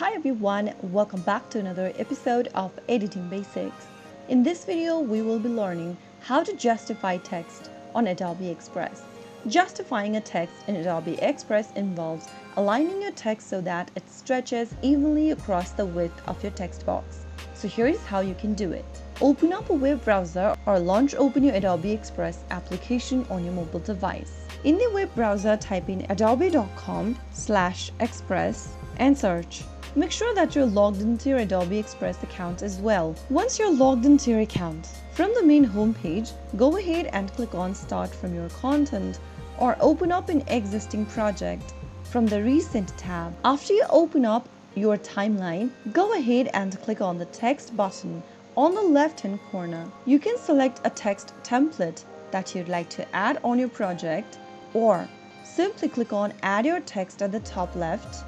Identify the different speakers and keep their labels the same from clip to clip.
Speaker 1: Hi everyone, welcome back to another episode of Editing Basics. In this video, we will be learning how to justify text on Adobe Express. Justifying a text in Adobe Express involves aligning your text so that it stretches evenly across the width of your text box. So here is how you can do it. Open up a web browser or launch open your Adobe Express application on your mobile device. In the web browser, type in adobe.com/express and search. Make sure that you're logged into your Adobe Express account as well. Once you're logged into your account, from the main homepage, go ahead and click on Start from your content or open up an existing project from the Recent tab. After you open up your timeline, go ahead and click on the text button on the left-hand corner. You can select a text template that you'd like to add on your project, or simply click on Add your text at the top left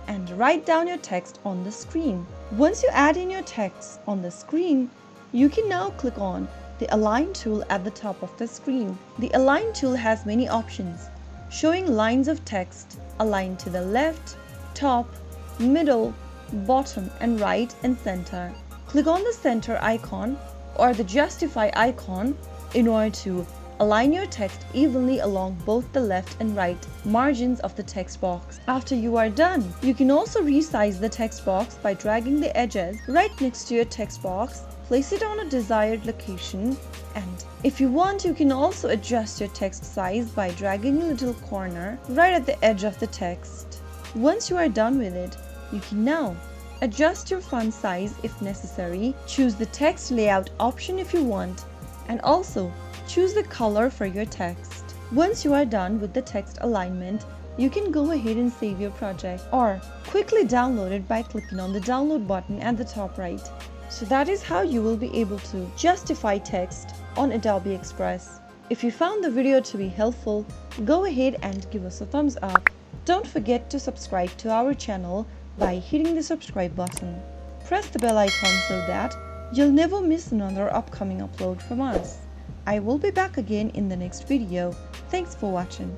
Speaker 1: and write down your text on the screen. Once you add in your text on the screen, you can now click on the Align tool at the top of the screen. The Align tool has many options, showing lines of text aligned to the left, top, middle, bottom, and right and center. Click on the center icon or the Justify icon in order to align your text evenly along both the left and right margins of the text box. After you are done, you can also resize the text box by dragging the edges right next to your text box, place it on a desired location, and if you want, you can also adjust your text size by dragging a little corner right at the edge of the text. Once you are done with it, you can now adjust your font size if necessary, choose the text layout option if you want, and also choose the color for your text. Once you are done with the text alignment, you can go ahead and save your project or quickly download it by clicking on the download button at the top right. So that is how you will be able to justify text on Adobe Express. If you found the video to be helpful, go ahead and give us a thumbs up. Don't forget to subscribe to our channel by hitting the subscribe button. Press the bell icon so that you'll never miss another upcoming upload from us. I will be back again in the next video. Thanks for watching.